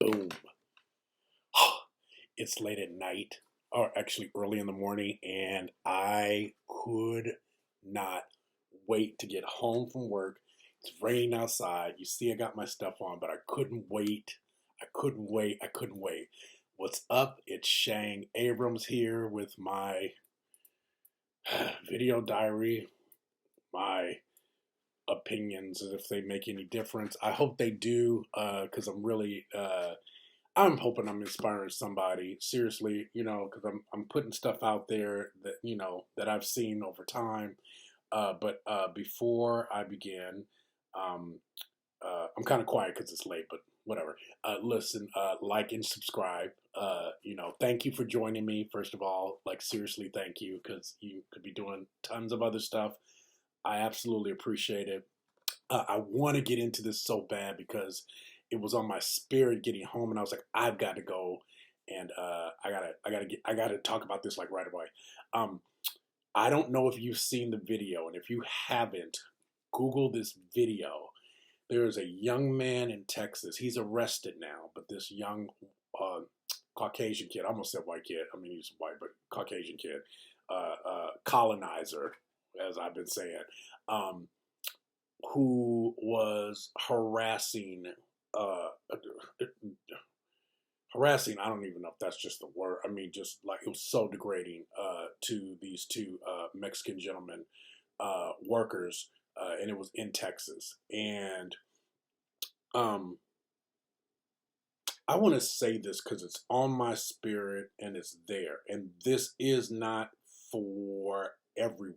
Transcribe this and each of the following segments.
Boom. It's late at night, or actually early in the morning, and I could not wait to get home from work. It's raining outside. You see, I got my stuff on, but I couldn't wait. I couldn't wait. I couldn't wait. What's up? It's Shang Abrams here with my video diary, my opinions, if they make any difference. I hope they do, because I'm hoping I'm inspiring somebody. Seriously, because I'm putting stuff out there that that I've seen over time. But before I begin, um, I'm kind of quiet because it's late, but whatever. Listen, like and subscribe. Thank you for joining me. First of all, like seriously, thank you because you could be doing tons of other stuff. I absolutely appreciate it. I want to get into this so bad because it was on my spirit getting home, and I was like, I've got to go, and I gotta talk about this like right away. Um, I don't know if you've seen the video, and if you haven't, Google this video. There is a young man in Texas. He's arrested now, but this young uh, Caucasian kid, I almost said white kid. I mean, he's white, but Caucasian kid, colonizer, as I've been saying. Um, who was uh, harassing. I don't even know if that's just the word. I mean, just like it was so degrading to these two Mexican gentlemen, workers, and it was in Texas. And um, I want to say this because it's on my spirit and it's there. And this is not for everyone.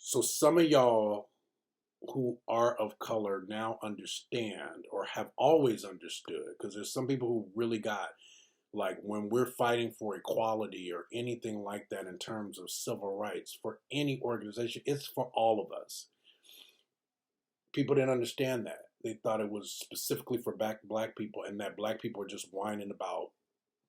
So some of y'all who are of color now understand or have always understood, because there's some people who really got, like, when we're fighting for equality or anything like that in terms of civil rights for any organization, it's for all of us. People didn't understand that. They thought it was specifically for black people, and that black people were just whining about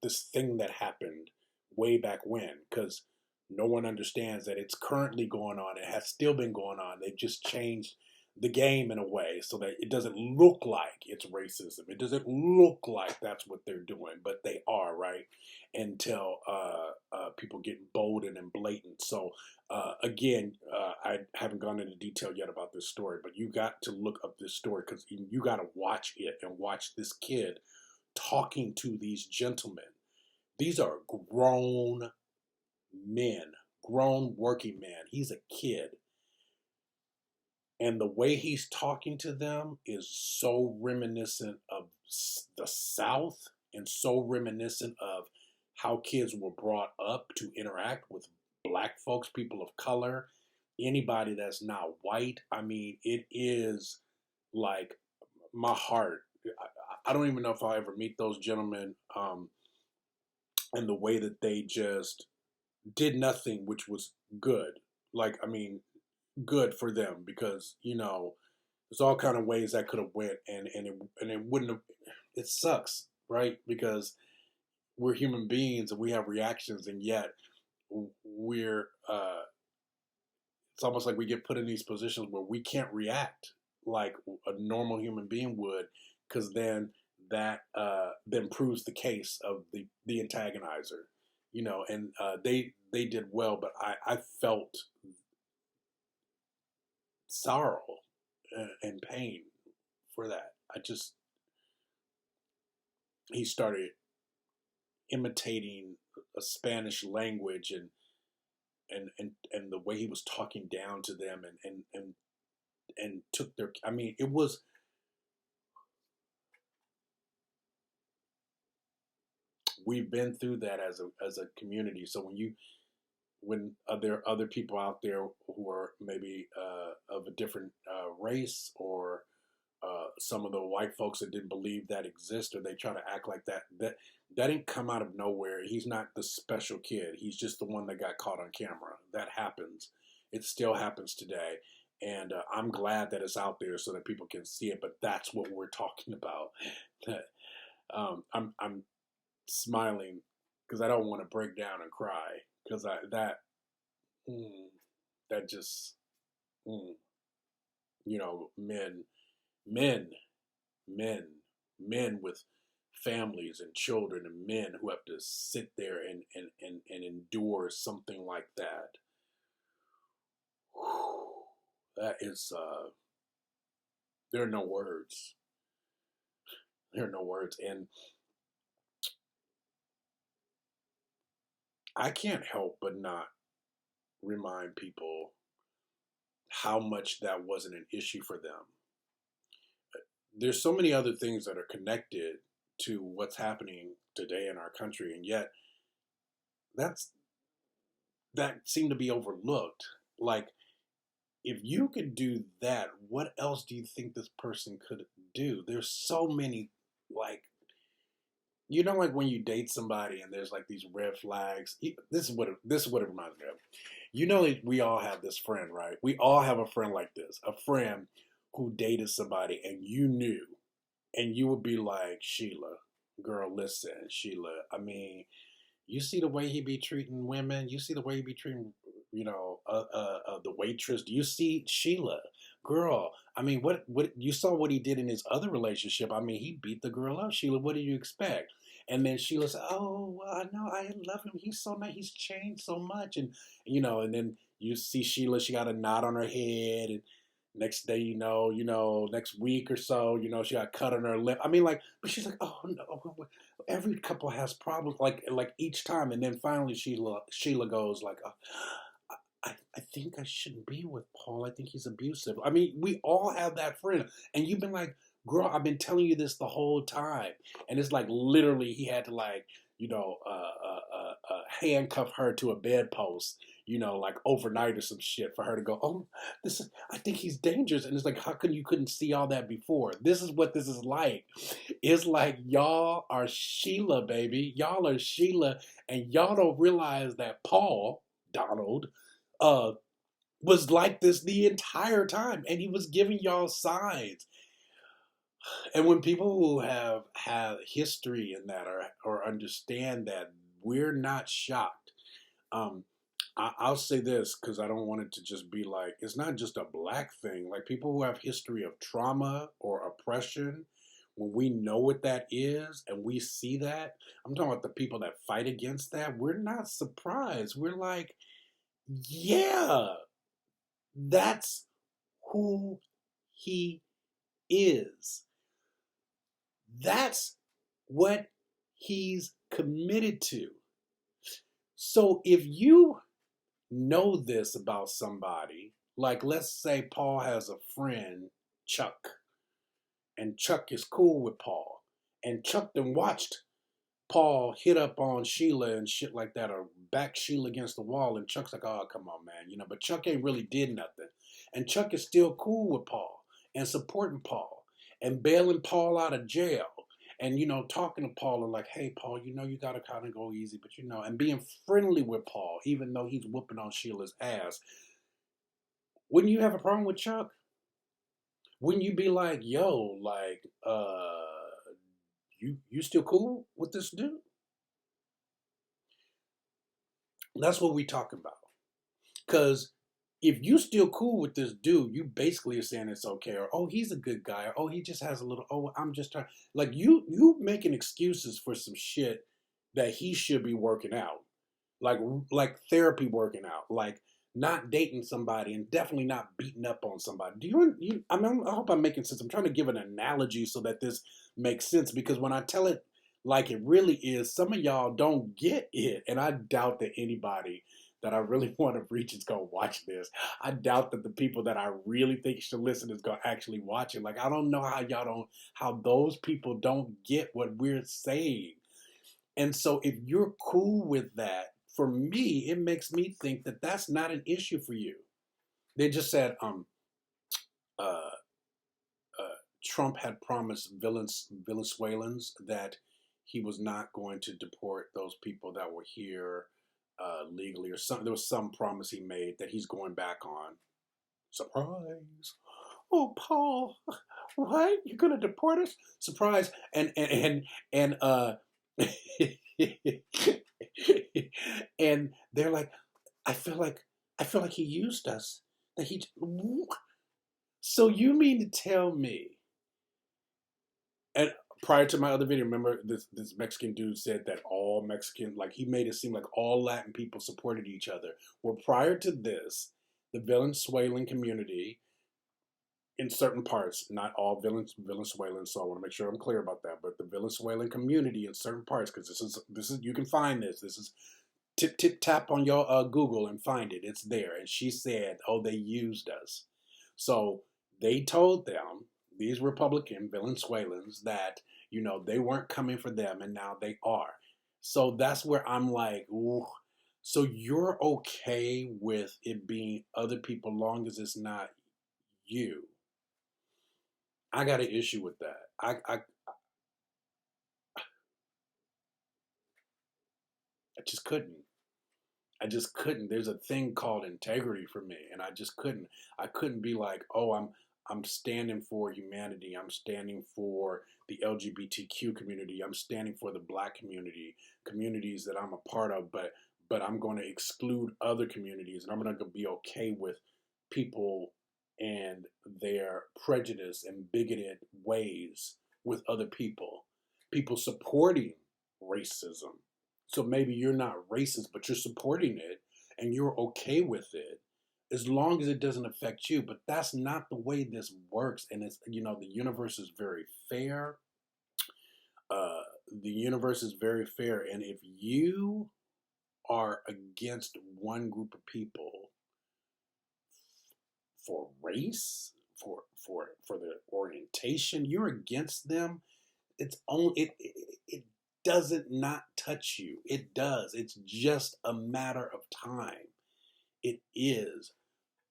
this thing that happened way back when, because no one understands that it's currently going on. It has still been going on. They've just changed the game in a way so that it doesn't look like it's racism. It doesn't look like that's what they're doing, but they are, right? Until people get bold and blatant. So again, I haven't gone into detail yet about this story, but you got to look up this story because you got to watch it and watch this kid talking to these gentlemen. These are grown men, grown working men. He's a kid. And the way he's talking to them is so reminiscent of the South and so reminiscent of how kids were brought up to interact with black folks, people of color, anybody that's not white. I mean, it is like my heart. I don't even know if I'll ever meet those gentlemen, and the way that they just did nothing, which was good. Like, I mean, good for them because there's all kind of ways that could have went, and it wouldn't have. It sucks, right? Because we're human beings and we have reactions, and yet we're. It's almost like we get put in these positions where we can't react like a normal human being would, because that then proves the case of the antagonizer, and they did well, but I felt sorrow and pain for that. He started imitating a Spanish language, and the way he was talking down to them, and took their. I mean, it was. We've been through that as a community. So when there are other people out there who are maybe of a different race, or some of the white folks that didn't believe that exists, or they try to act like that didn't come out of nowhere. He's not the special kid. He's just the one that got caught on camera. That happens. It still happens today. And I'm glad that it's out there so that people can see it. But that's what we're talking about. I'm smiling because I don't want to break down and cry, because mm, that just mm, men, men, men. men with families and children and men who have to sit there and endure something like that. Whew, that is, there are no words. There are no words. And I can't help but not remind people how much that wasn't an issue for them. There's so many other things that are connected to what's happening today in our country, and yet that's that seemed to be overlooked. Like, if you could do that, what else do you think this person could do? There's so many, like, like when you date somebody and there's like these red flags. This is what it reminds me of. We all have this friend, right? We all have a friend like this, a friend who dated somebody and you knew, and you would be like, Sheila, girl, listen, Sheila. I mean, you see the way he be treating women. You see the way he be treating, the waitress. Do you see Sheila, girl? I mean, what you saw what he did in his other relationship. I mean, he beat the girl up. Sheila, what do you expect? And then Sheila said, "Oh, well, I know, I love him. He's so nice. He's changed so much." And then you see Sheila. She got a knot on her head, and next day, next week or so, she got a cut on her lip. I mean, like, but she's like, "Oh no, every couple has problems, like each time." And then finally Sheila goes like, I think I shouldn't be with Paul. I think he's abusive. I mean, we all have that friend, and you've been like, girl, I've been telling you this the whole time. And it's like literally he had to, like, handcuff her to a bedpost, like overnight or some shit for her to go, oh, I think he's dangerous. And it's like, how come you couldn't see all that before? This is what this is like. It's like y'all are Sheila, baby. Y'all are Sheila, and y'all don't realize that Paul, Donald, uh, was like this the entire time, and he was giving y'all signs. And when people who have had history in that or understand that, we're not shocked. Um, I'll say this because I don't want it to just be like, it's not just a black thing. Like, people who have history of trauma or oppression, when we know what that is and we see that, I'm talking about the people that fight against that, we're not surprised. We're like, yeah, that's who he is. That's what he's committed to. So if you know this about somebody, like, let's say Paul has a friend, Chuck, and Chuck is cool with Paul, and Chuck then watched Paul hit up on Sheila and shit like that, or back Sheila against the wall, and Chuck's like, oh, come on, man, but Chuck ain't really did nothing. And Chuck is still cool with Paul and supporting Paul and bailing Paul out of jail and, talking to Paul and like, hey, Paul, you got to kind of go easy, but, and being friendly with Paul, even though he's whooping on Sheila's ass. Wouldn't you have a problem with Chuck? Wouldn't you be like, yo, like, you still cool with this dude? That's what we talking about. Because if you still cool with this dude, you basically are saying it's okay, or oh, he's a good guy, or oh, he just has a little, oh, I'm just trying. Like, you making excuses for some shit that he should be working out, like therapy working out, like not dating somebody and definitely not beating up on somebody. I mean, I hope I'm making sense. I'm trying to give an analogy so that this makes sense, because when I tell it like it really is, some of y'all don't get it, and I doubt that anybody that I really want to reach is going to watch this. I doubt that the people that I really think should listen is going to actually watch it. Like, I don't know how those people don't get what we're saying. And so if you're cool with that, for me, it makes me think that that's not an issue for you. They just said, uh, Trump had promised Venezuelans that he was not going to deport those people that were here legally, or something. There was some promise he made that he's going back on. Surprise! Oh, Paul, what? You're gonna deport us? Surprise! And and they're like, I feel like he used us. That he. So you mean to tell me? And prior to my other video, remember this Mexican dude said that all Mexican, like he made it seem like all Latin people supported each other. Well, prior to this, the Venezuelan community in certain parts, not all Venezuelans, so I want to make sure I'm clear about that, but the Venezuelan community in certain parts, because this is you can find this. This is tip tap on your Google and find it. It's there. And she said, "Oh, they used us." So they told them, these Republican Venezuelans, that they weren't coming for them, and now they are. So that's where I'm like, ooh. So you're okay with it being other people, long as it's not you? I got an issue with that. I just couldn't. I just couldn't. There's a thing called integrity for me, and I just couldn't. I couldn't be like, oh, I'm standing for humanity. I'm standing for the LGBTQ community. I'm standing for the Black community, communities that I'm a part of. But I'm going to exclude other communities, and I'm going to be okay with people and their prejudice and bigoted ways with other people. People supporting racism. So maybe you're not racist, but you're supporting it and you're okay with it as long as it doesn't affect you. But that's not the way this works. And the universe is very fair. Uh, the universe is very fair. And if you are against one group of people for race, for their orientation, you're against them. It's only it doesn't not touch you. It does. It's just a matter of time. It is.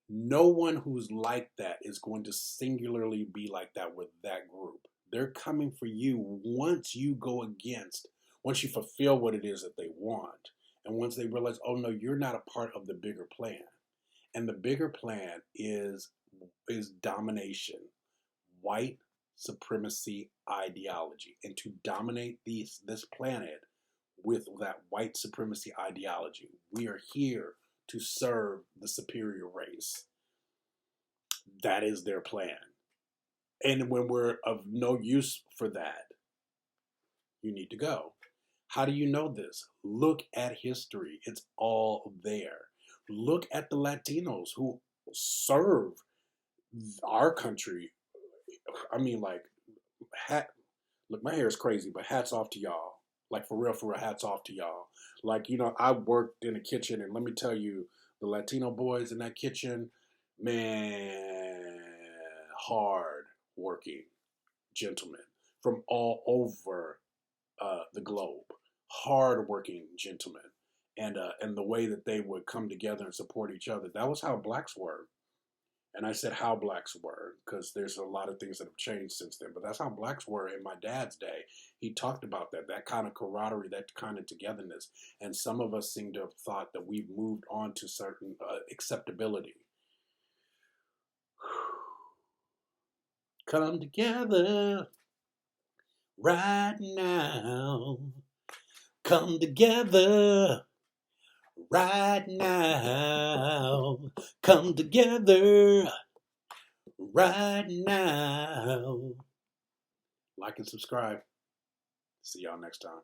No one who's like that is going to singularly be like that with that group. They're coming for you once you go against, once you fulfill what it is that they want. And once they realize, oh no, you're not a part of the bigger plan. And the bigger plan is domination, white supremacy ideology, and to dominate this planet with that white supremacy ideology. We are here to serve the superior race. That is their plan. And when we're of no use for that, you need to go. How do you know this? Look at history. It's all there. Look at the Latinos who serve our country. I mean, like, look, my hair is crazy, but hats off to y'all. Like, for real, hats off to y'all. Like, I worked in a kitchen, and let me tell you, the Latino boys in that kitchen, man, hard working gentlemen from all over the globe. Hard working gentlemen. And the way that they would come together and support each other. That was how blacks were. And I said how blacks were because there's a lot of things that have changed since then. But that's how blacks were in my dad's day. He talked about that kind of camaraderie, that kind of togetherness. And some of us seem to have thought that we've moved on to certain acceptability. Come together right now. Come together right now. Come together right now. Like and subscribe. See y'all next time.